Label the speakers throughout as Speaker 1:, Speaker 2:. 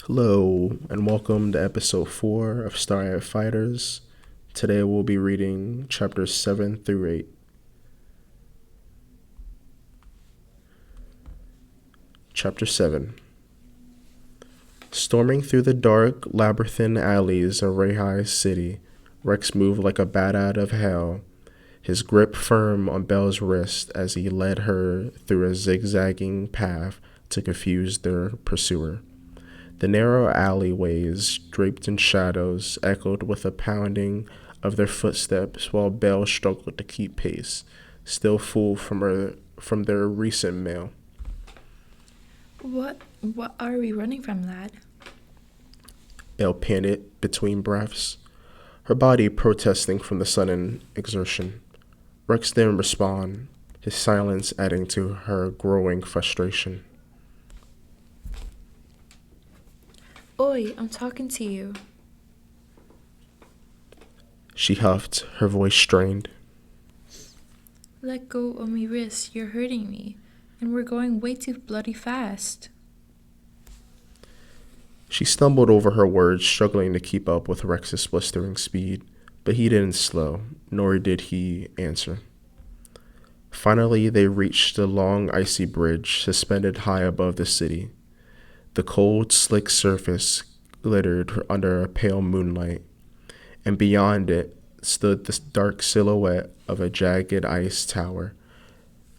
Speaker 1: Hello, and welcome to episode 4 of Starry Eyed Fighters. Today we'll be reading chapters 7 through 8. Chapter 7. Storming through the dark, labyrinthine alleys of Rayhai City, Rex moved like a bat out of hell, his grip firm on Belle's wrist as he led her through a zigzagging path to confuse their pursuer. The narrow alleyways, draped in shadows, echoed with the pounding of their footsteps while Belle struggled to keep pace, still full from their recent meal.
Speaker 2: What are we running from, lad?
Speaker 1: Belle panted between breaths, her body protesting from the sudden exertion. Rex didn't respond, his silence adding to her growing frustration.
Speaker 2: Oi, I'm talking to you.
Speaker 1: She huffed, her voice strained.
Speaker 2: Let go of my wrist, you're hurting me. And we're going way too bloody fast.
Speaker 1: She stumbled over her words, struggling to keep up with Rex's blistering speed, but he didn't slow, nor did he answer. Finally, they reached the long, icy bridge suspended high above the city. The cold, slick surface glittered under a pale moonlight, and beyond it stood the dark silhouette of a jagged ice tower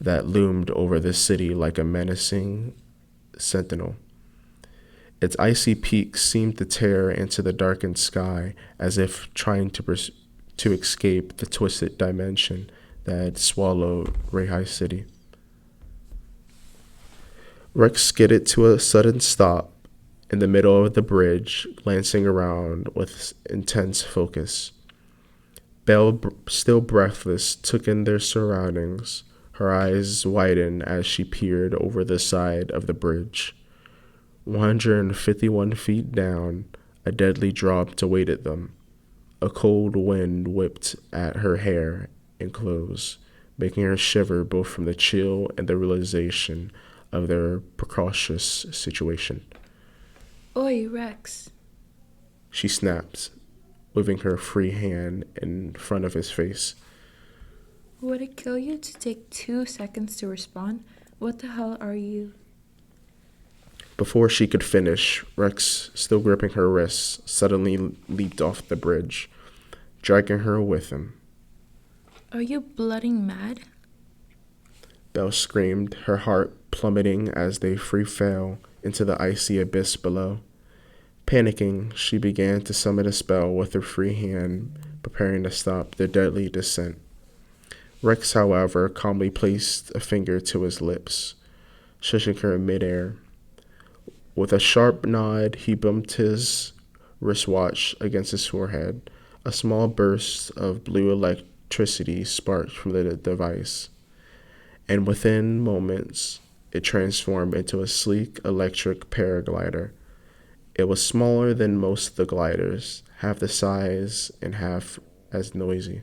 Speaker 1: that loomed over the city like a menacing sentinel. Its icy peak seemed to tear into the darkened sky as if trying to escape the twisted dimension that had swallowed Rayhai City. Rex skidded to a sudden stop in the middle of the bridge, glancing around with intense focus. Belle, still breathless, took in their surroundings. Her eyes widened as she peered over the side of the bridge. 151 feet down, a deadly drop awaited them. A cold wind whipped at her hair and clothes, making her shiver both from the chill and the realization of their precocious situation.
Speaker 2: Oi, Rex.
Speaker 1: She snapped, waving her free hand in front of his face.
Speaker 2: Would it kill you to take 2 seconds to respond? What the hell are you?
Speaker 1: Before she could finish, Rex, still gripping her wrists, suddenly leaped off the bridge, dragging her with him.
Speaker 2: Are you blooding mad?
Speaker 1: Belle screamed, her heart plummeting as they free fell into the icy abyss below. Panicking, she began to summon a spell with her free hand, preparing to stop the deadly descent. Rex, however, calmly placed a finger to his lips, shushing her in midair. With a sharp nod, he bumped his wristwatch against his forehead. A small burst of blue electricity sparked from the device, and within moments, it transformed into a sleek electric paraglider. It was smaller than most of the gliders, half the size and half as noisy,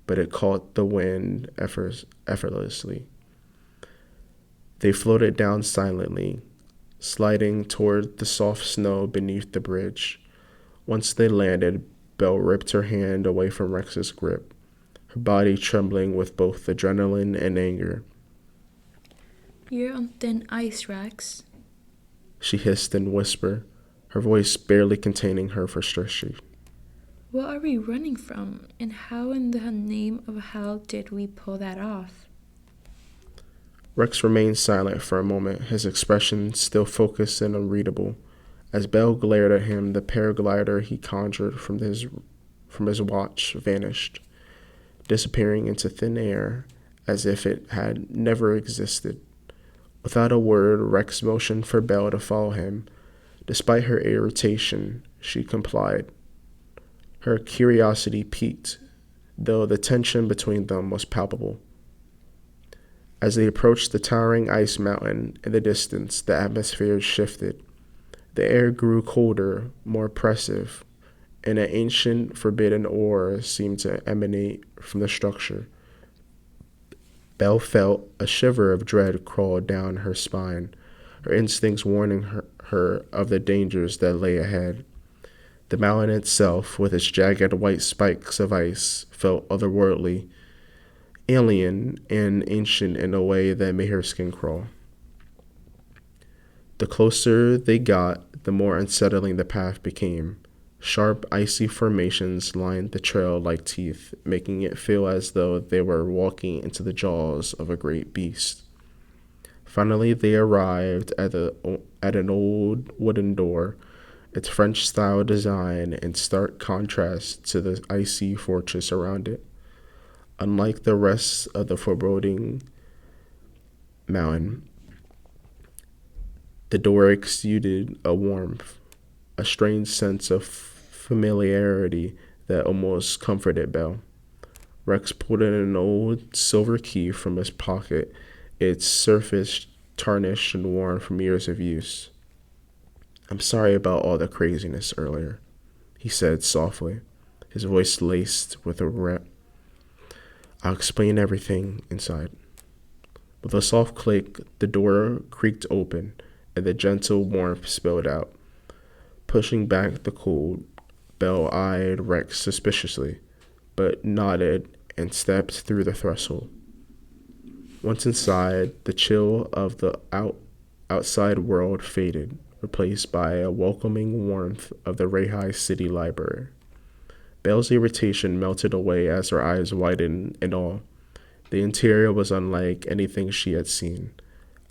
Speaker 1: but it caught the wind effortlessly. They floated down silently, sliding toward the soft snow beneath the bridge. Once they landed, Belle ripped her hand away from Rex's grip, her body trembling with both adrenaline and anger.
Speaker 2: You're on thin ice, Rex.
Speaker 1: She hissed in whisper, her voice barely containing her frustration.
Speaker 2: What are we running from? And how in the name of hell did we pull that off?
Speaker 1: Rex remained silent for a moment, his expression still focused and unreadable. As Belle glared at him, the paraglider he conjured from his watch vanished, disappearing into thin air as if it had never existed. Without a word, Rex motioned for Belle to follow him. Despite her irritation, she complied. Her curiosity piqued, though the tension between them was palpable. As they approached the towering ice mountain in the distance, the atmosphere shifted. The air grew colder, more oppressive, and an ancient, forbidden aura seemed to emanate from the structure. Belle felt a shiver of dread crawl down her spine, her instincts warning her of the dangers that lay ahead. The mountain itself, with its jagged white spikes of ice, felt otherworldly, alien, and ancient in a way that made her skin crawl. The closer they got, the more unsettling the path became. Sharp, icy formations lined the trail like teeth, making it feel as though they were walking into the jaws of a great beast. Finally, they arrived at an old wooden door, its French-style design in stark contrast to the icy fortress around it. Unlike the rest of the foreboding mountain, the door exuded a warmth, a strange sense of familiarity that almost comforted Belle. Rex pulled in an old silver key from his pocket, its surface tarnished and worn from years of use. "I'm sorry about all the craziness earlier," he said softly, his voice laced with a rep. "I'll explain everything inside." With a soft click, the door creaked open, and the gentle warmth spilled out. Pushing back the cold, Belle eyed Rex suspiciously, but nodded and stepped through the threshold. Once inside, the chill of the outside world faded, replaced by a welcoming warmth of the Reihai City Library. Belle's irritation melted away as her eyes widened in awe. The interior was unlike anything she had seen.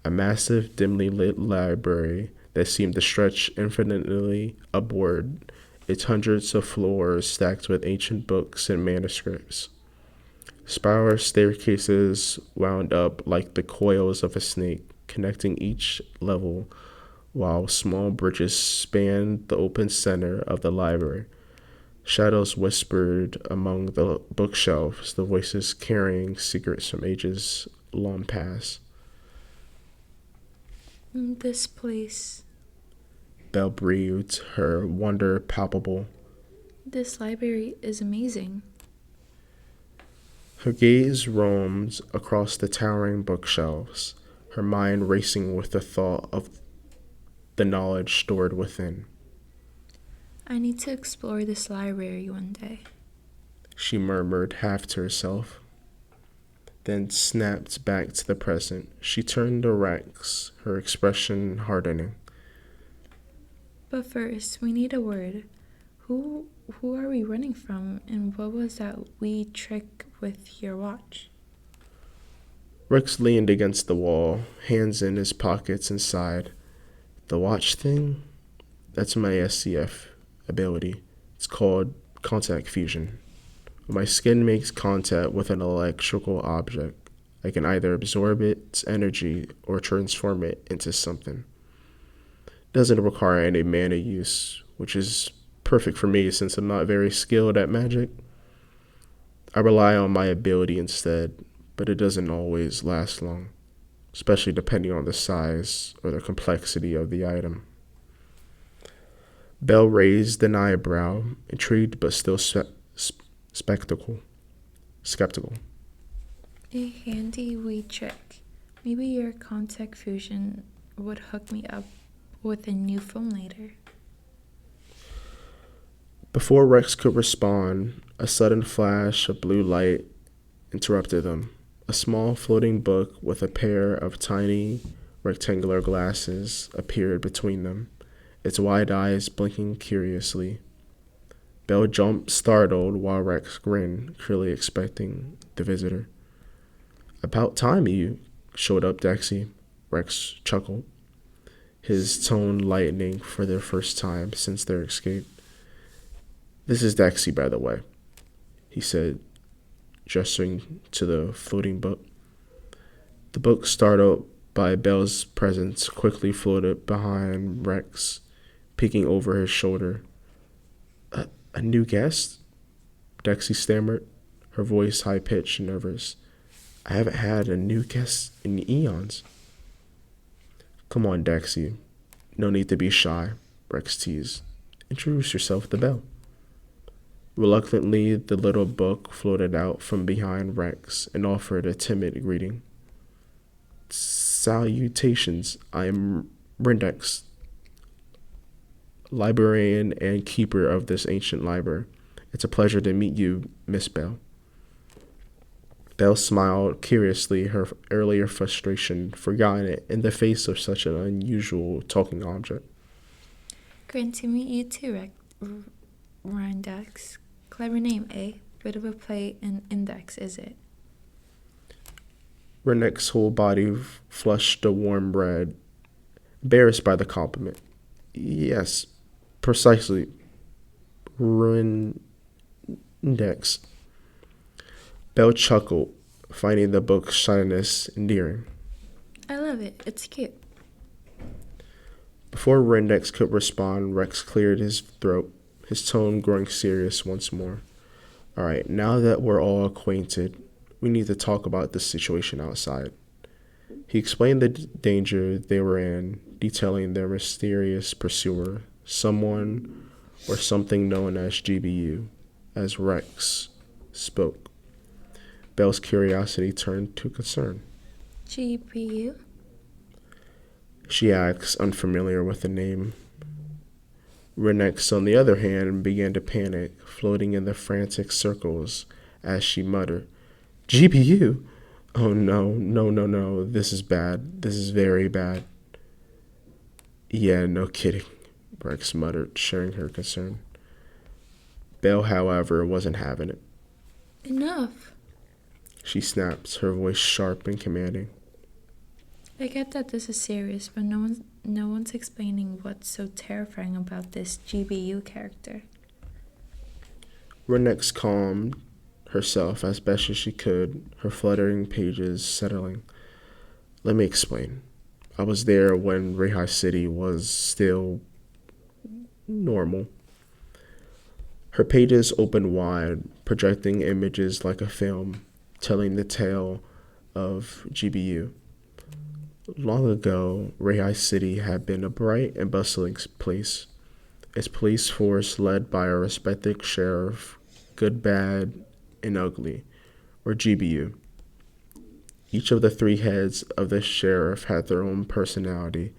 Speaker 1: A massive, dimly lit library that seemed to stretch infinitely upward, its hundreds of floors stacked with ancient books and manuscripts. Spiral staircases wound up like the coils of a snake, connecting each level, while small bridges spanned the open center of the library. Shadows whispered among the bookshelves, the voices carrying secrets from ages long past.
Speaker 2: This place,
Speaker 1: Belle breathed, her wonder palpable.
Speaker 2: this library is amazing.
Speaker 1: Her gaze roamed across the towering bookshelves, her mind racing with the thought of the knowledge stored within.
Speaker 2: I need to explore this library one day.
Speaker 1: She murmured half to herself, then snapped back to the present. She turned to Rex, her expression hardening.
Speaker 2: But first, we need a word. Who are we running from, and what was that wee trick with your watch?
Speaker 1: Rex leaned against the wall, hands in his pockets and sighed. "The watch thing? That's my SCF ability. It's called contact fusion. When my skin makes contact with an electrical object, I can either absorb its energy or transform it into something. It doesn't require any mana use, which is perfect for me since I'm not very skilled at magic. I rely on my ability instead, but it doesn't always last long, especially depending on the size or the complexity of the item." Belle raised an eyebrow, intrigued but still skeptical.
Speaker 2: A handy wee trick. Maybe your contact fusion would hook me up with a new phone later.
Speaker 1: Before Rex could respond, a sudden flash of blue light interrupted them. A small floating book with a pair of tiny rectangular glasses appeared between them, its wide eyes blinking curiously. Belle jumped, startled, while Rex grinned, clearly expecting the visitor. "About time you showed up, Dexy," Rex chuckled, his tone lightening for the first time since their escape. "This is Dexy, by the way," he said, gesturing to the floating book. The book, startled by Belle's presence, quickly floated behind Rex, peeking over his shoulder. A new guest?" Dexy stammered, her voice high-pitched and nervous. "I haven't had a new guest in eons." "Come on, Dexy. No need to be shy," Rex teased. "Introduce yourself to Belle." Reluctantly, the little book floated out from behind Rex and offered a timid greeting. "Salutations. I am Rendex, librarian and keeper of this ancient library. It's a pleasure to meet you, Miss Bell. Belle smiled curiously, her earlier frustration forgotten in the face of such an unusual talking object.
Speaker 2: Great to meet you too, Rendex. Clever name, eh? Bit of a play in index, is it?
Speaker 1: Renek's whole body flushed a warm red, embarrassed by the compliment. Yes, precisely. Rendex. Belle chuckled, finding the book's shininess endearing.
Speaker 2: I love it. It's cute.
Speaker 1: Before Rendex could respond, Rex cleared his throat, his tone growing serious once more. All right, now that we're all acquainted, we need to talk about the situation outside. He explained the danger they were in, detailing their mysterious pursuer, someone or something known as GBU, as Rex spoke. Belle's curiosity turned to concern.
Speaker 2: GPU?
Speaker 1: She asked, unfamiliar with the name. Renex, on the other hand, began to panic, floating in the frantic circles as she muttered, GPU? Oh no, this is bad. This is very bad. Yeah, no kidding, Rex muttered, sharing her concern. Belle, however, wasn't having it.
Speaker 2: Enough.
Speaker 1: She snapped, her voice sharp and commanding.
Speaker 2: I get that this is serious, but no one's explaining what's so terrifying about this GBU character.
Speaker 1: Renex calmed herself as best as she could, her fluttering pages settling. Let me explain. I was there when Rehi City was still normal. Her pages opened wide, projecting images like a film, telling the tale of GBU. Long ago, Rehi City had been a bright and bustling place. Its police force led by a respected sheriff, good, bad, and ugly, or GBU. Each of the three heads of the sheriff had their own personality,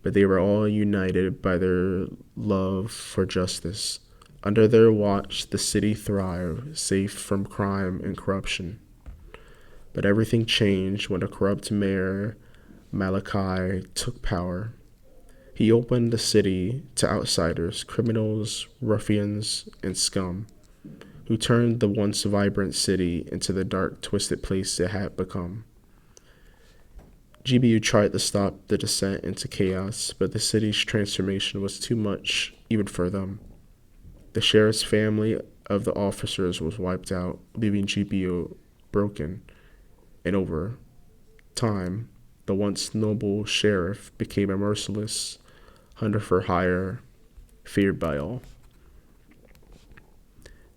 Speaker 1: but they were all united by their love for justice. Under their watch, the city thrived, safe from crime and corruption. But everything changed when a corrupt mayor, Malachi, took power. He opened the city to outsiders, criminals, ruffians, and scum, who turned the once vibrant city into the dark, twisted place it had become. GBU tried to stop the descent into chaos, but the city's transformation was too much even for them. The sheriff's family of the officers was wiped out, leaving GBU broken, and over time, the once noble sheriff became a merciless hunter for hire, feared by all.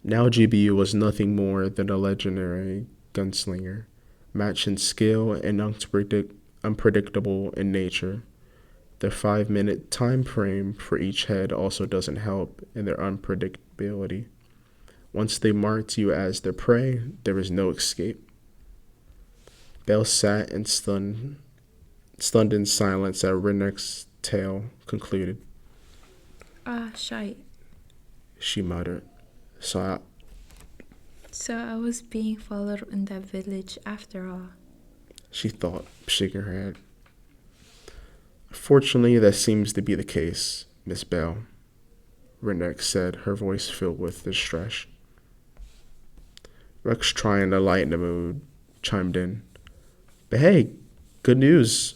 Speaker 1: Now GBU was nothing more than a legendary gunslinger, matched in skill and unpredictable in nature. The 5-minute time frame for each head also doesn't help in their unpredictability. Once they marked you as their prey, there was no escape. Belle sat and stunned in silence as Renek's tale concluded.
Speaker 2: Ah, shite.
Speaker 1: She muttered. So
Speaker 2: I was being followed in that village after all.
Speaker 1: She thought, shaking her head. Fortunately, that seems to be the case, Miss Belle, Renek said, her voice filled with distress. Rex, trying to lighten the mood, chimed in. But hey, good news.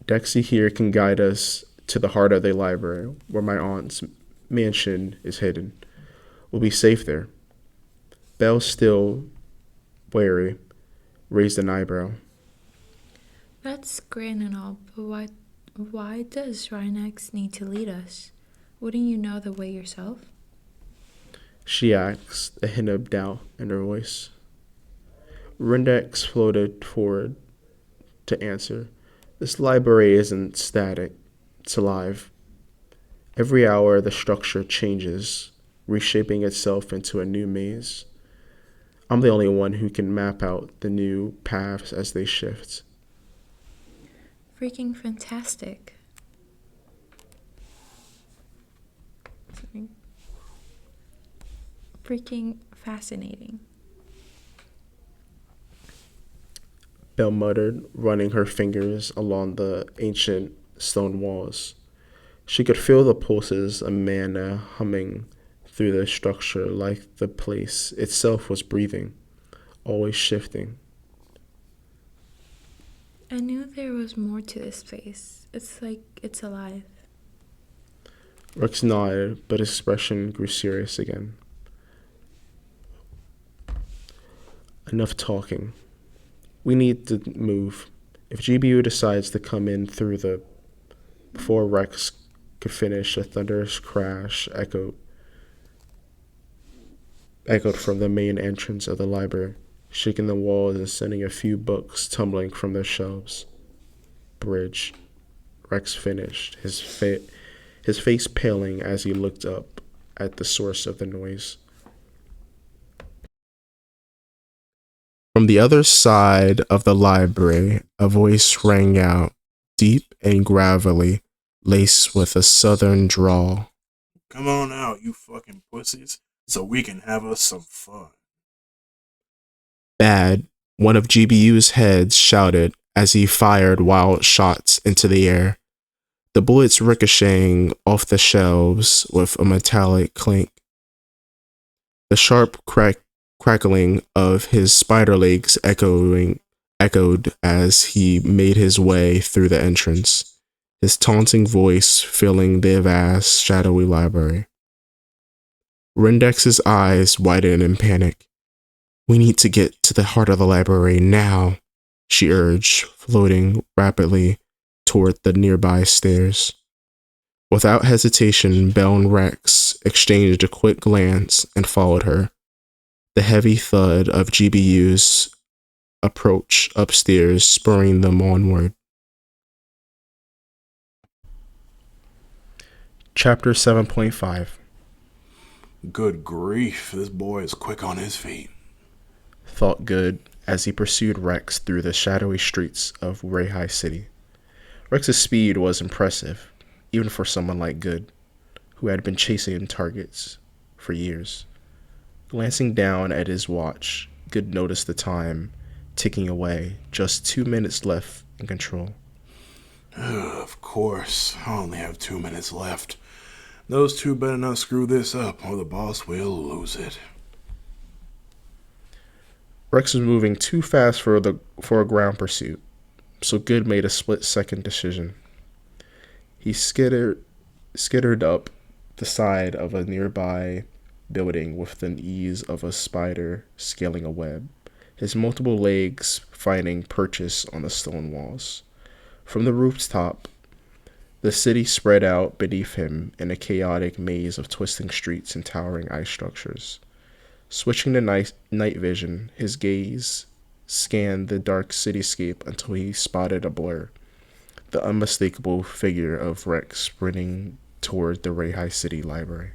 Speaker 1: Dexy here can guide us to the heart of the library, where my aunt's mansion is hidden. We'll be safe there. Belle, still wary, raised an eyebrow.
Speaker 2: That's great and all, but why does Rhinex need to lead us? Wouldn't you know the way yourself?
Speaker 1: She asked, a hint of doubt in her voice. Rendex floated forward to answer. This library isn't static, it's alive. Every hour the structure changes, reshaping itself into a new maze. I'm the only one who can map out the new paths as they shift.
Speaker 2: Freaking fantastic. Freaking fascinating.
Speaker 1: Belle muttered, running her fingers along the ancient stone walls. She could feel the pulses of mana humming through the structure like the place itself was breathing, always shifting.
Speaker 2: I knew there was more to this place. It's like it's alive.
Speaker 1: Rex nodded, but his expression grew serious again. Enough talking. We need to move. If GBU decides to come in through the... Before Rex could finish, a thunderous crash echoed from the main entrance of the library, shaking the walls and sending a few books tumbling from their shelves. Bridge. Rex finished, his face paling as he looked up at the source of the noise. From the other side of the library, a voice rang out, deep and gravelly, laced with a southern drawl.
Speaker 3: Come on out, you fucking pussies, so we can have us some fun.
Speaker 1: Bad, one of GBU's heads shouted as he fired wild shots into the air, the bullets ricocheting off the shelves with a metallic clink. The sharp crackling of his spider legs echoed as he made his way through the entrance, his taunting voice filling the vast, shadowy library. Rendex's eyes widened in panic. "We need to get to the heart of the library now," she urged, floating rapidly toward the nearby stairs. Without hesitation, Belle and Rex exchanged a quick glance and followed her, the heavy thud of GBU's approach upstairs spurring them onward. Chapter 7.5.
Speaker 3: Good grief, this boy is quick on his feet,
Speaker 1: thought Good as he pursued Rex through the shadowy streets of Rayhigh City. Rex's speed was impressive, even for someone like Good, who had been chasing targets for years. Glancing down at his watch, Good noticed the time ticking away, just 2 minutes left in control.
Speaker 3: Of course, I only have 2 minutes left. Those two better not screw this up, or the boss will lose it.
Speaker 1: Rex was moving too fast for a ground pursuit, so Good made a split-second decision. He skittered up the side of a nearby building with the ease of a spider scaling a web, his multiple legs finding purchase on the stone walls. From the rooftop, the city spread out beneath him in a chaotic maze of twisting streets and towering ice structures. Switching to night vision, his gaze scanned the dark cityscape until he spotted a blur, the unmistakable figure of Rex sprinting toward the Rayhigh City Library.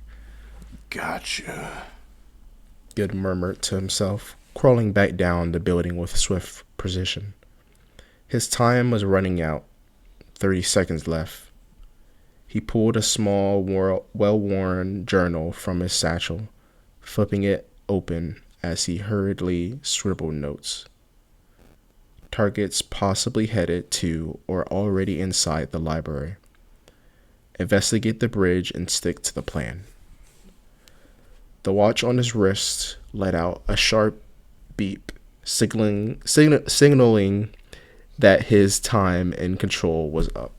Speaker 3: Gotcha,
Speaker 1: Good murmured to himself, crawling back down the building with swift precision. His time was running out, 30 seconds left. He pulled a small, well-worn journal from his satchel, flipping it open as he hurriedly scribbled notes. Targets possibly headed to or already inside the library. Investigate the bridge and stick to the plan. The watch on his wrist let out a sharp beep, signaling that his time in control was up.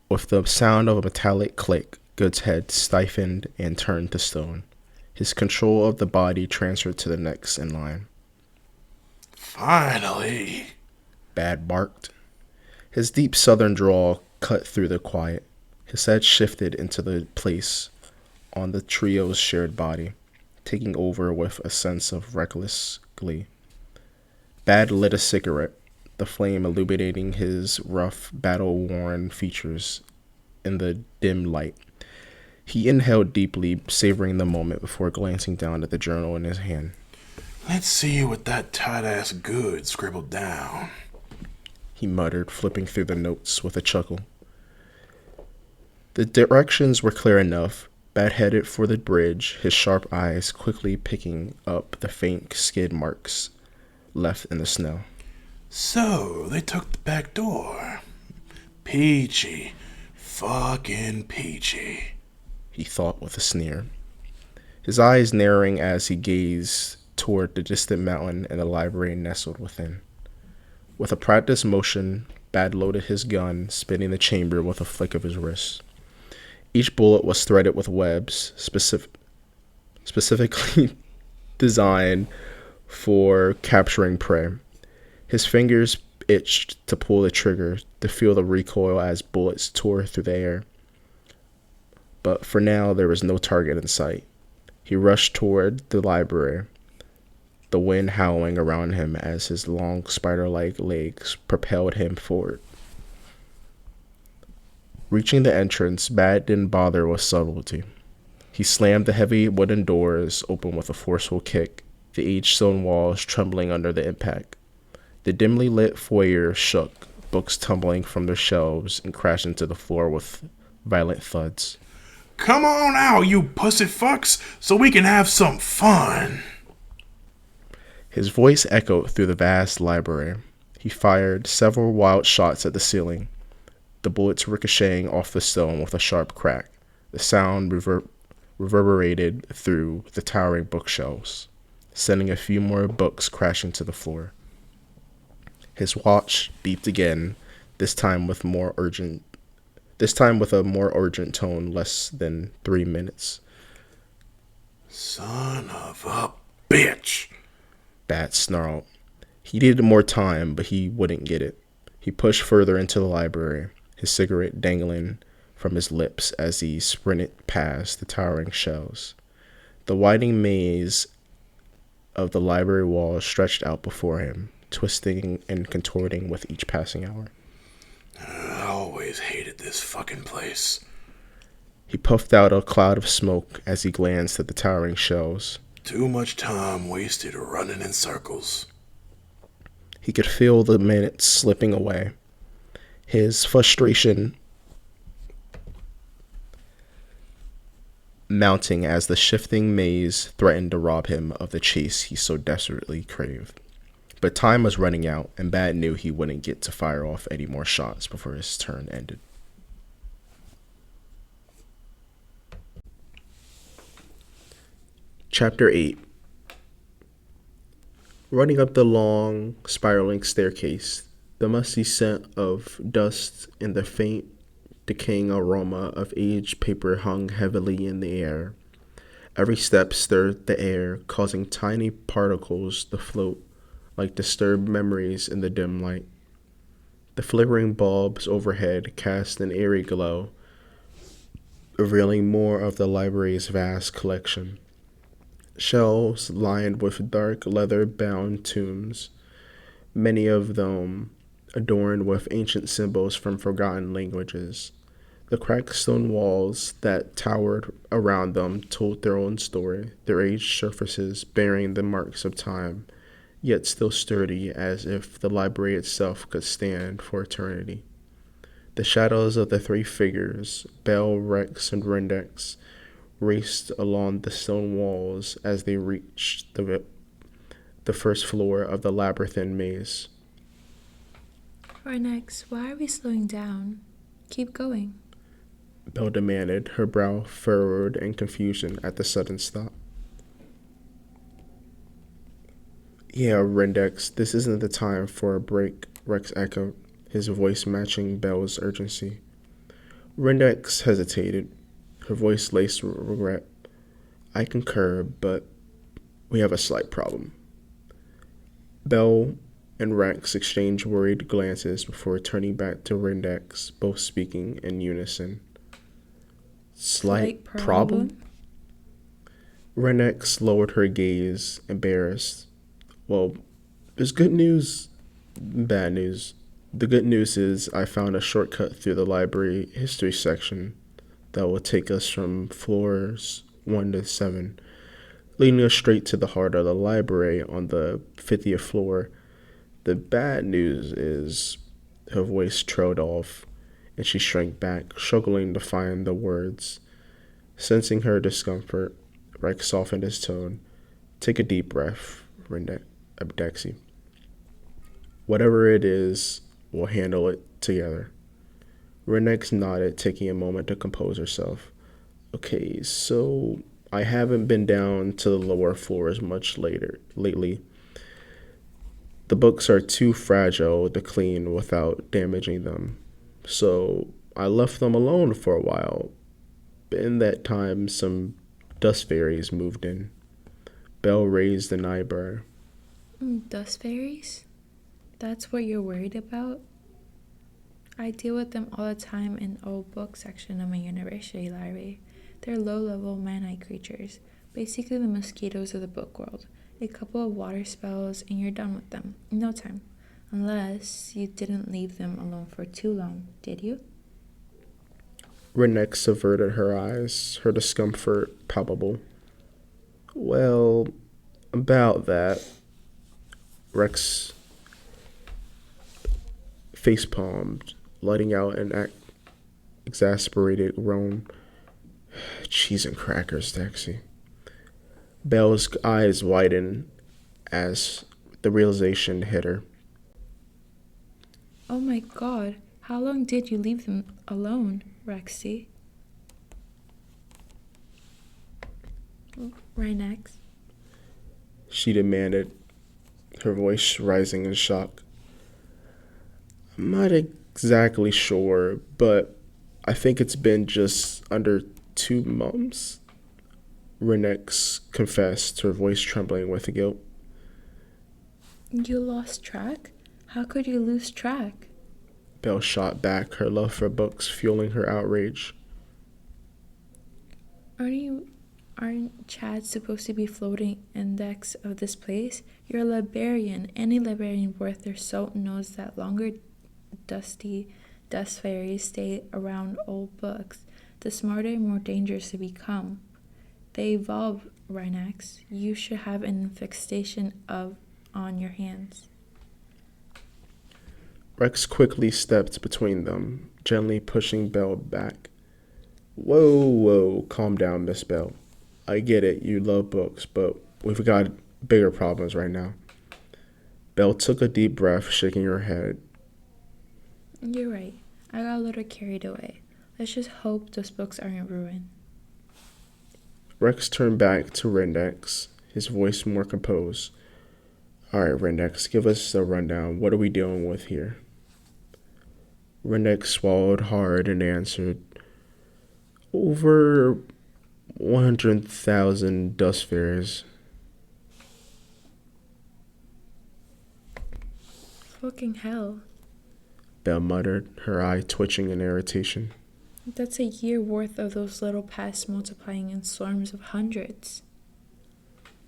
Speaker 1: With the sound of a metallic click, Good's head stiffened and turned to stone. His control of the body transferred to the next in line.
Speaker 3: Finally,
Speaker 1: Bad barked. His deep southern drawl cut through the quiet. His head shifted into the place on the trio's shared body, taking over with a sense of reckless glee. Bad lit a cigarette, the flame illuminating his rough, battle-worn features in the dim light. He inhaled deeply, savoring the moment before glancing down at the journal in his hand.
Speaker 3: Let's see what that tight-ass good scribbled down.
Speaker 1: He muttered, flipping through the notes with a chuckle. The directions were clear enough. Bat headed for the bridge, his sharp eyes quickly picking up the faint skid marks left in the snow.
Speaker 3: So, they took the back door. Peachy. Fucking peachy.
Speaker 1: He thought with a sneer, his eyes narrowing as he gazed toward the distant mountain and the library nestled within. With a practiced motion, Bad loaded his gun, spinning the chamber with a flick of his wrist. Each bullet was threaded with webs specifically designed for capturing prey. His fingers itched to pull the trigger, to feel the recoil as bullets tore through the air. But for now, there was no target in sight. He rushed toward the library, the wind howling around him as his long spider-like legs propelled him forward. Reaching the entrance, Bad didn't bother with subtlety. He slammed the heavy wooden doors open with a forceful kick, the aged stone walls trembling under the impact. The dimly lit foyer shook, books tumbling from their shelves and crashing to the floor with violent thuds.
Speaker 3: Come on out, you pussy fucks, so we can have some fun.
Speaker 1: His voice echoed through the vast library. He fired several wild shots at the ceiling, the bullets ricocheting off the stone with a sharp crack. The sound reverberated through the towering bookshelves, sending a few more books crashing to the floor. His watch beeped again, this time with a more urgent tone, less than 3 minutes.
Speaker 3: Son of a bitch.
Speaker 1: Bat snarled. He needed more time, but he wouldn't get it. He pushed further into the library, his cigarette dangling from his lips as he sprinted past the towering shelves. The widening maze of the library walls stretched out before him, twisting and contorting with each passing hour.
Speaker 3: I always hated this fucking place.
Speaker 1: He puffed out a cloud of smoke as he glanced at the towering shelves.
Speaker 3: Too much time wasted running in circles.
Speaker 1: He could feel the minutes slipping away. His frustration mounting as the shifting maze threatened to rob him of the chase he so desperately craved. But time was running out, and Bad knew he wouldn't get to fire off any more shots before his turn ended. Chapter 8. Running up the long, spiraling staircase, the musty scent of dust and the faint, decaying aroma of aged paper hung heavily in the air. Every step stirred the air, causing tiny particles to float like disturbed memories in the dim light. The flickering bulbs overhead cast an eerie glow, revealing more of the library's vast collection. Shelves lined with dark leather-bound tomes, many of them adorned with ancient symbols from forgotten languages. The cracked stone walls that towered around them told their own story, their aged surfaces bearing the marks of time, yet still sturdy as if the library itself could stand for eternity. The shadows of the three figures, Bell, Rex, and Rendex, raced along the stone walls as they reached the first floor of the labyrinthine maze.
Speaker 2: Rex, why are we slowing down? Keep going.
Speaker 1: Belle demanded, her brow furrowed in confusion at the sudden stop. Yeah, Rendex, this isn't the time for a break, Rex echoed, his voice matching Belle's urgency. Rendex hesitated, her voice laced with regret. I concur, but we have a slight problem. Belle and Rex exchanged worried glances before turning back to Rendex, both speaking in unison. Slight problem? Rendex lowered her gaze, embarrassed. Well, there's good news, bad news. The good news is I found a shortcut through the library history section that will take us from floors 1 to 7. leading us straight to the heart of the library on the 50th floor. The bad news is, her voice trailed off, and she shrank back, struggling to find the words. Sensing her discomfort, Rex softened his tone. Take a deep breath, Dexy. Whatever it is, we'll handle it together. Renex nodded, taking a moment to compose herself. Okay, so I haven't been down to the lower floors much lately. The books are too fragile to clean without damaging them. So I left them alone for a while. In that time, some dust fairies moved in. Belle raised an eyebrow.
Speaker 2: Dust fairies? That's what you're worried about? I deal with them all the time in the old book section of my university library. They're low-level man-eye creatures, basically the mosquitoes of the book world. A couple of water spells and you're done with them in no time. Unless you didn't leave them alone for too long, did you?
Speaker 1: Renex averted her eyes, her discomfort palpable. Well, about that. Rex facepalmed, letting out an exasperated groan. Cheese and crackers, Dexy. Belle's eyes widened as the realization hit her.
Speaker 2: Oh my god, how long did you leave them alone, Rexy? Rhinex?
Speaker 1: She demanded, her voice rising in shock. I'm not exactly sure, but I think it's been just under 2 months. Renex confessed, her voice trembling with guilt.
Speaker 2: You lost track? How could you lose track?
Speaker 1: Belle shot back, her love for books fueling her outrage.
Speaker 2: Aren't Chads supposed to be floating index of this place? You're a librarian. Any librarian worth their salt knows that longer dusty dust fairies stay around old books, the smarter and more dangerous they become. They evolve, Rhinax. You should have an infestation on your hands.
Speaker 1: Rex quickly stepped between them, gently pushing Belle back. Whoa, calm down, Miss Belle. I get it, you love books, but we've got bigger problems right now. Belle took a deep breath, shaking her head.
Speaker 2: You're right. I got a little carried away. Let's just hope those books aren't ruined.
Speaker 1: Rex turned back to Rendex, his voice more composed. All right, Rendex, give us a rundown. What are we dealing with here? Rendex swallowed hard and answered, Over 100,000 dust fairies.
Speaker 2: Fucking hell.
Speaker 1: Belle muttered, her eye twitching in irritation.
Speaker 2: That's a year worth of those little pests multiplying in swarms of hundreds.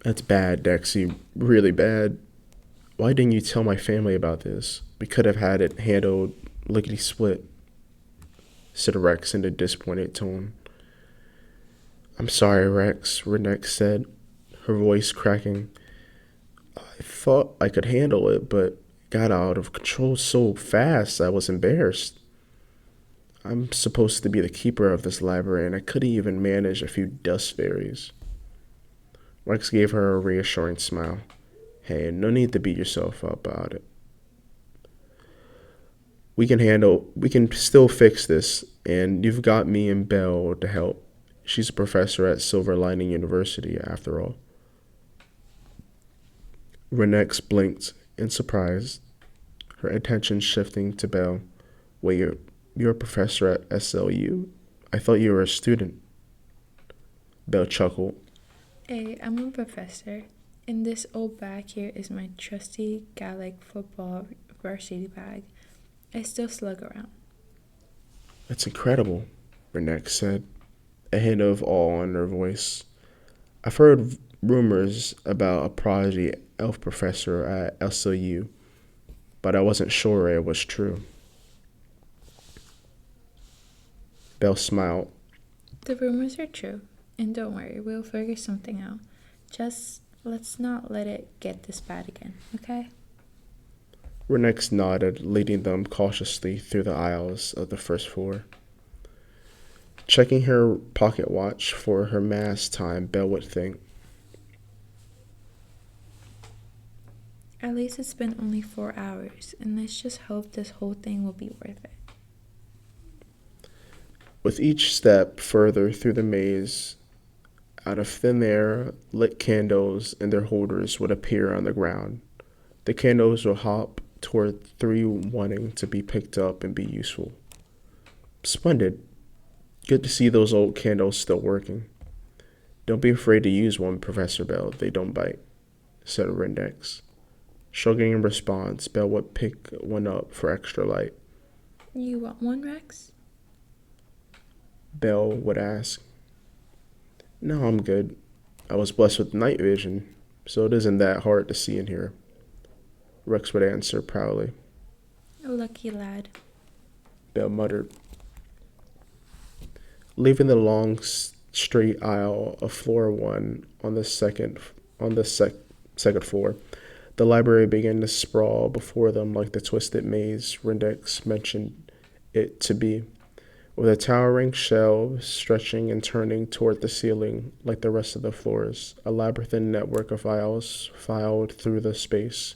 Speaker 1: That's bad, Dexy. Really bad. Why didn't you tell my family about this? We could have had it handled lickety-split, said Rex in a disappointed tone. I'm sorry, Rex, Renex said, her voice cracking. I thought I could handle it, but it got out of control so fast I was embarrassed. I'm supposed to be the keeper of this library, and I couldn't even manage a few dust fairies. Rex gave her a reassuring smile. Hey, no need to beat yourself up about it. We can still fix this, and you've got me and Belle to help. She's a professor at Silver Lining University, after all. Renex blinked in surprise, her attention shifting to Belle. Wait, you're a professor at SLU? I thought you were a student. Belle chuckled.
Speaker 2: Hey, I'm a professor. In this old bag here is my trusty Gallic football varsity bag. I still slug around.
Speaker 1: That's incredible, Renex said, a hint of awe in her voice. I've heard rumors about a prodigy elf professor at SLU, but I wasn't sure it was true. Belle smiled.
Speaker 2: The rumors are true. And don't worry, we'll figure something out. Just let's not let it get this bad again, okay?
Speaker 1: Renix nodded, leading them cautiously through the aisles of the first floor. Checking her pocket watch for her mass time, Belle would think.
Speaker 2: At least it's been only 4 hours, and let's just hope this whole thing will be worth it.
Speaker 1: With each step further through the maze, out of thin air, lit candles in their holders would appear on the ground. The candles would hop toward 3 wanting to be picked up and be useful. Splendid. Good to see those old candles still working. Don't be afraid to use one, Professor Bell. They don't bite, said Rendex. Shrugging in response, Belle would pick one up for extra light.
Speaker 2: You want one, Rex?
Speaker 1: Belle would ask. No, I'm good. I was blessed with night vision, so it isn't that hard to see in here. Rex would answer proudly.
Speaker 2: A lucky lad.
Speaker 1: Belle muttered. Leaving the long straight aisle of floor 1 on the second floor, the library began to sprawl before them like the twisted maze Rendex mentioned it to be, with the towering shelves stretching and turning toward the ceiling like the rest of the floors. A labyrinthine network of aisles filed through the space,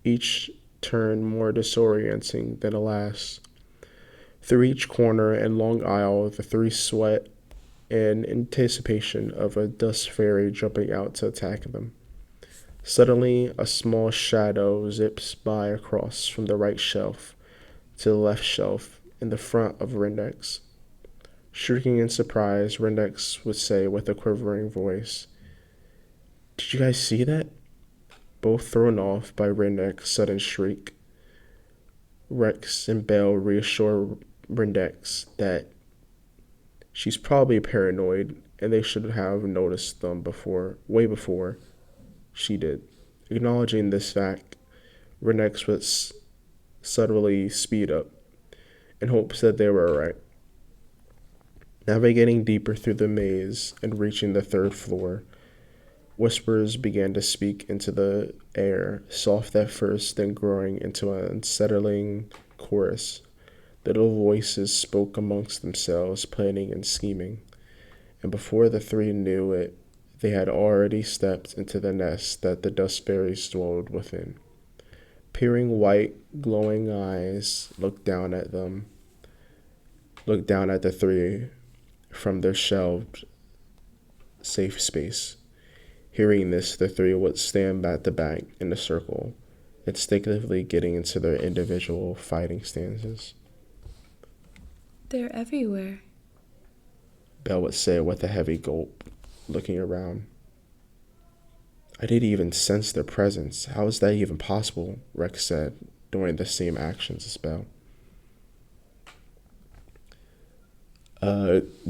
Speaker 1: each turn more disorienting than the last. Through each corner and long aisle, the three sweat in anticipation of a dust fairy jumping out to attack them. Suddenly, a small shadow zips by across from the right shelf to the left shelf in the front of Rendex. Shrieking in surprise, Rendex would say with a quivering voice, "Did you guys see that?" Both thrown off by Rendex's sudden shriek. Rex and Belle reassure Rendex that she's probably paranoid and they should have noticed them way before she did. Acknowledging this fact, Rendex would subtly speed up in hopes that they were right. Navigating deeper through the maze and reaching the 3rd floor, whispers began to speak into the air, soft at first, then growing into an unsettling chorus. Little voices spoke amongst themselves, planning and scheming, and before the three knew it, they had already stepped into the nest that the dust fairies dwelled within. Peering white, glowing eyes looked down at the three from their shelved safe space. Hearing this, the three would stand at the back in a circle, instinctively getting into their individual fighting stances.
Speaker 2: They're everywhere,
Speaker 1: Belle would say with a heavy gulp, looking around. I didn't even sense their presence. How is that even possible? Rex said, doing the same actions as Belle.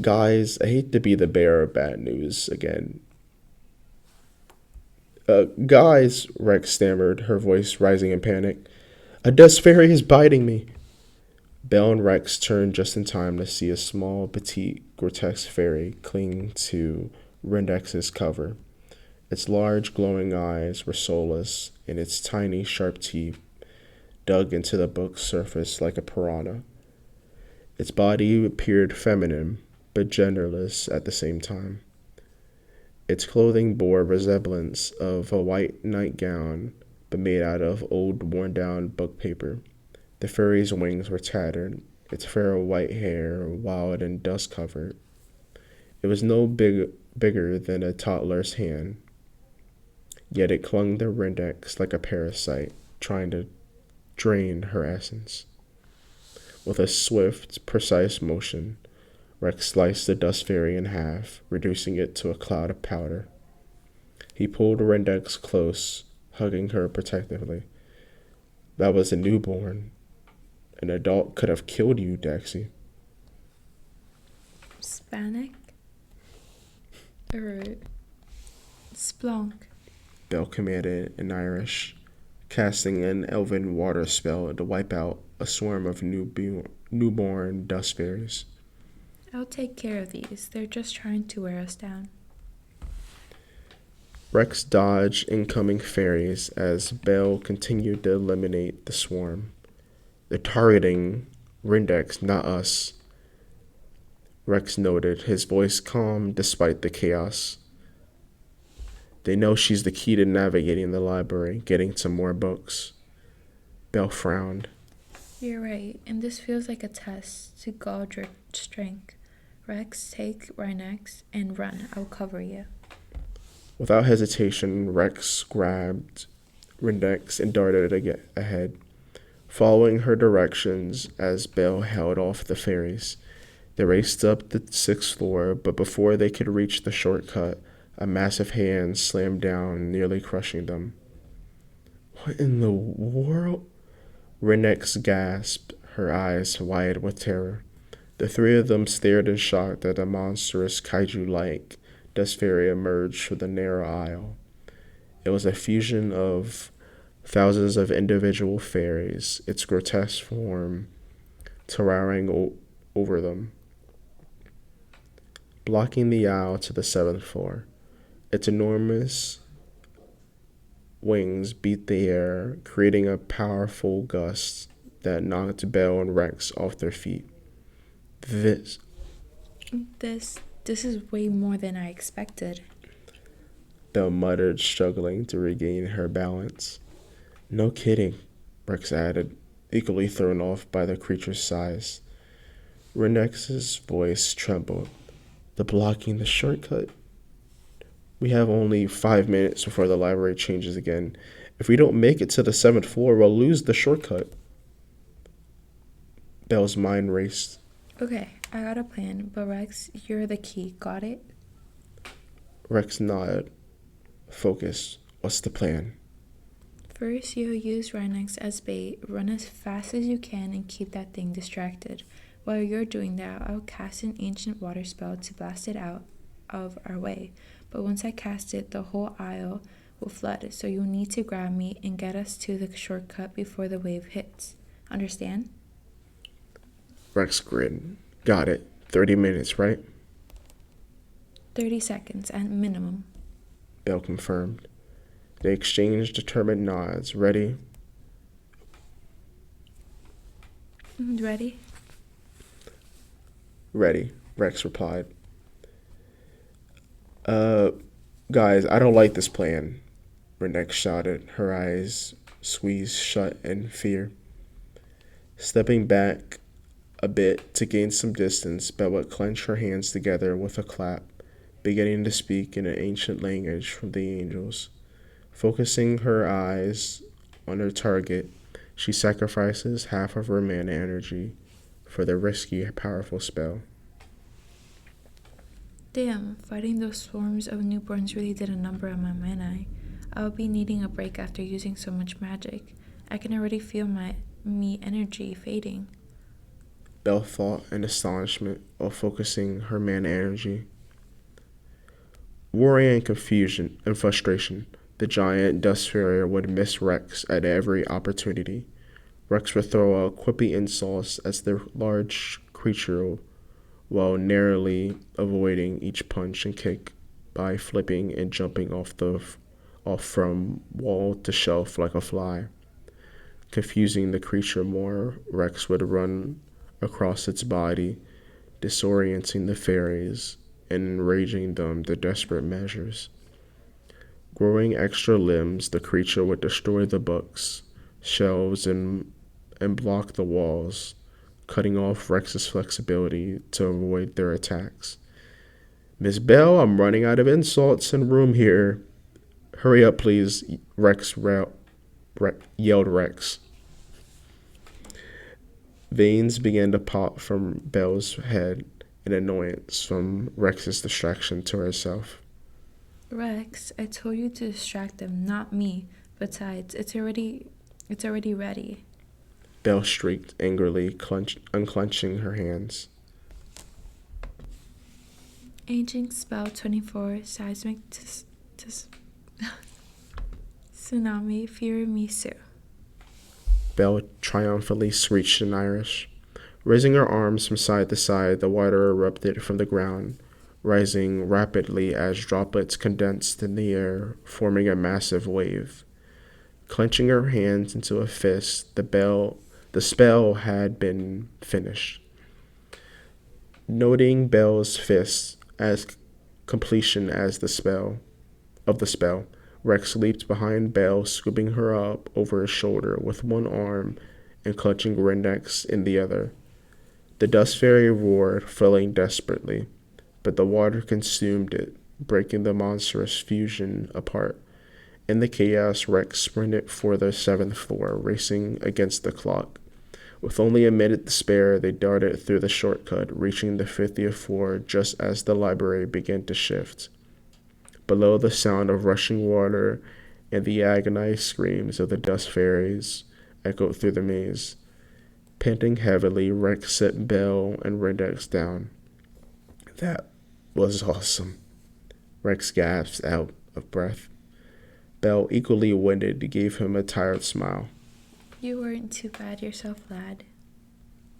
Speaker 1: Guys, I hate to be the bearer of bad news again. Guys, Rex stammered, her voice rising in panic. A dust fairy is biting me. Belle and Rex turned just in time to see a small, petite, grotesque fairy cling to Rendex's cover. Its large, glowing eyes were soulless, and its tiny, sharp teeth dug into the book's surface like a piranha. Its body appeared feminine, but genderless at the same time. Its clothing bore resemblance of a white nightgown, but made out of old, worn-down book paper. The fairy's wings were tattered, its fair white hair wild and dust-covered. It was no bigger than a toddler's hand, yet it clung to Rendex like a parasite, trying to drain her essence. With a swift, precise motion, Rex sliced the dust fairy in half, reducing it to a cloud of powder. He pulled Rendex close, hugging her protectively. That was a newborn. An adult could have killed you, Daxie.
Speaker 2: Spanik? Or Splunk?
Speaker 1: Belle commanded in Irish, casting an elven water spell to wipe out a swarm of newborn dust fairies.
Speaker 2: I'll take care of these. They're just trying to wear us down.
Speaker 1: Rex dodged incoming fairies as Belle continued to eliminate the swarm. "They're targeting Rindex, not us," Rex noted, his voice calm despite the chaos. "They know she's the key to navigating the library, getting to more books." Belle frowned.
Speaker 2: You're right, and this feels like a test to gauge your strength. Rex, take Rhinex and run. I'll cover you.
Speaker 1: Without hesitation, Rex grabbed Rindex and darted ahead, following her directions as Belle held off the fairies. They raced up the 6th floor, but before they could reach the shortcut, a massive hand slammed down, nearly crushing them. "What in the world?" Rindex gasped, her eyes wide with terror. The three of them stared in shock as a monstrous kaiju-like dust fairy emerged from the narrow aisle. It was a fusion of thousands of individual fairies, its grotesque form towering over them, blocking the aisle to the 7th floor. Its enormous wings beat the air, creating a powerful gust that knocked Belle and Rex off their feet. This
Speaker 2: is way more than I expected.
Speaker 1: Belle muttered, struggling to regain her balance. "No kidding," Rex added, equally thrown off by the creature's size. Rindex's voice trembled. "The blocking the shortcut? We have only 5 minutes before the library changes again. If we don't make it to the 7th floor, we'll lose the shortcut." Belle's mind raced.
Speaker 2: Okay, I got a plan, but Rex, you're the key. Got it?
Speaker 1: Rex nodded. "Focus. What's the plan?"
Speaker 2: First, you'll use Rhinex as bait. Run as fast as you can and keep that thing distracted. While you're doing that, I'll cast an ancient water spell to blast it out of our way. But once I cast it, the whole aisle will flood, so you'll need to grab me and get us to the shortcut before the wave hits. Understand?
Speaker 1: Rex grinned. "Got it. 30 minutes, right?"
Speaker 2: 30 seconds at minimum.
Speaker 1: Belle confirmed. They exchanged determined nods. "Ready?"
Speaker 2: Ready?
Speaker 1: "Ready," Rex replied. Guys, I don't like this plan," Renee shouted, her eyes squeezed shut in fear. Stepping back a bit to gain some distance, Bella clenched her hands together with a clap, beginning to speak in an ancient language from the angels. Focusing her eyes on her target, she sacrifices half of her mana energy for the risky, powerful spell.
Speaker 2: Damn, fighting those swarms of newborns really did a number on my mana. I'll be needing a break after using so much magic. I can already feel my energy fading.
Speaker 1: Belle thought in astonishment while focusing her mana energy. Worry and confusion and frustration, the giant dust fairy would miss Rex at every opportunity. Rex would throw out quippy insults as the large creature, while narrowly avoiding each punch and kick by flipping and jumping off from wall to shelf like a fly. Confusing the creature more, Rex would run across its body, disorienting the fairies and enraging them to desperate measures. Growing extra limbs, the creature would destroy the books, shelves, and block the walls, cutting off Rex's flexibility to avoid their attacks. "Miss Belle, I'm running out of insults and room here. Hurry up, please," yelled Rex. Veins began to pop from Belle's head in annoyance from Rex's distraction to herself.
Speaker 2: Rex, I told you to distract them, not me. Besides, it's already ready.
Speaker 1: Belle shrieked angrily, unclenching her hands.
Speaker 2: Aging spell 24, seismic tsunami furimisu.
Speaker 1: Belle triumphantly screeched in Irish. Raising her arms from side to side, the water erupted from the ground. rising rapidly as droplets condensed in the air, forming a massive wave. Clenching her hands into a fist, the spell had been finished. Noting Belle's fist as completion as the spell, Rex leaped behind Belle, scooping her up over his shoulder with one arm and clutching Rendex in the other. The dust fairy roared, filling desperately, but the water consumed it, breaking the monstrous fusion apart. In the chaos, Rex sprinted for the 7th floor, racing against the clock. With only a minute to spare, they darted through the shortcut, reaching the 50th floor just as the library began to shift. Below, the sound of rushing water and the agonized screams of the dust fairies echoed through the maze. Panting heavily, Rex set Belle and Rendex down. That was awesome. Rex gasped out of breath. Belle, equally winded, gave him a tired smile.
Speaker 2: You weren't too bad yourself, lad.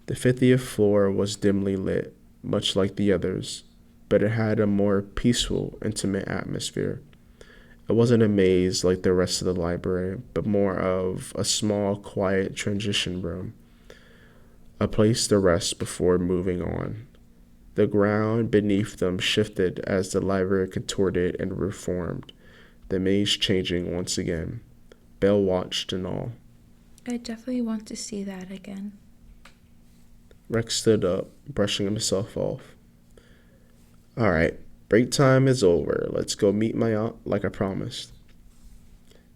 Speaker 1: The 50th floor was dimly lit, much like the others, but it had a more peaceful, intimate atmosphere. It wasn't a maze like the rest of the library, but more of a small, quiet transition room, a place to rest before moving on. The ground beneath them shifted as the library contorted and reformed, the maze changing once again. Belle watched in awe.
Speaker 2: I definitely want to see that again.
Speaker 1: Rex stood up, brushing himself off. All right, break time is over. Let's go meet my aunt like I promised.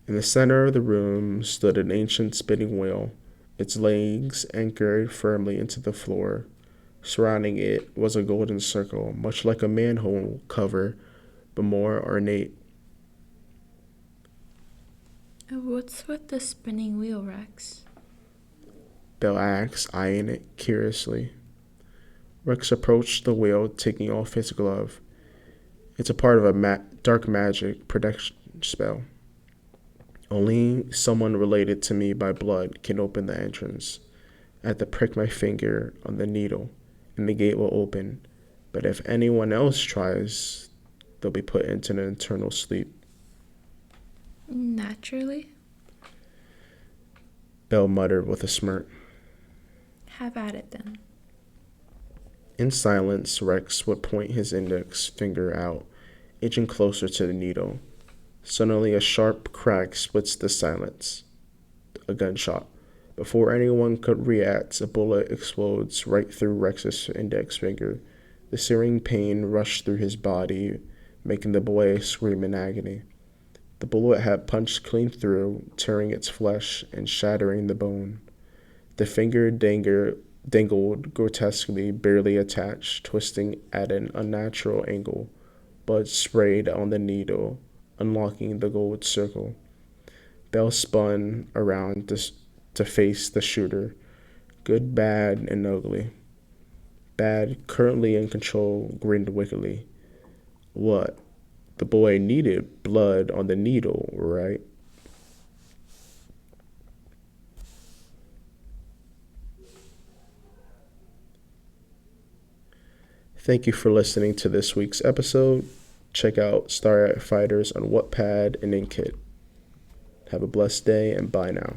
Speaker 1: In the center of the room stood an ancient spinning wheel, its legs anchored firmly into the floor. Surrounding it was a golden circle, much like a manhole cover, but more ornate.
Speaker 2: What's with the spinning wheel, Rex?
Speaker 1: Belle asked, eyeing it curiously. Rex approached the wheel, taking off his glove. It's a part of a dark magic protection spell. Only someone related to me by blood can open the entrance. I had to prick my finger on the needle, and the gate will open. But if anyone else tries, they'll be put into an eternal sleep.
Speaker 2: Naturally?
Speaker 1: Belle muttered with a smirk.
Speaker 2: Have at it then.
Speaker 1: In silence, Rex would point his index finger out, inching closer to the needle. Suddenly, a sharp crack splits the silence. A gunshot. Before anyone could react, a bullet explodes right through Rex's index finger. The searing pain rushed through his body, making the boy scream in agony. The bullet had punched clean through, tearing its flesh and shattering the bone. The finger dangled grotesquely, barely attached, twisting at an unnatural angle. Blood sprayed on the needle, unlocking the gold circle. Belle spun around to face the shooter. Good, bad, and ugly. Bad, currently in control, grinned wickedly. What? The boy needed blood on the needle, right? Thank you for listening to this week's episode. Check out Starry Eyed Fighters on Wattpad and Inkitt. Have a blessed day and bye now.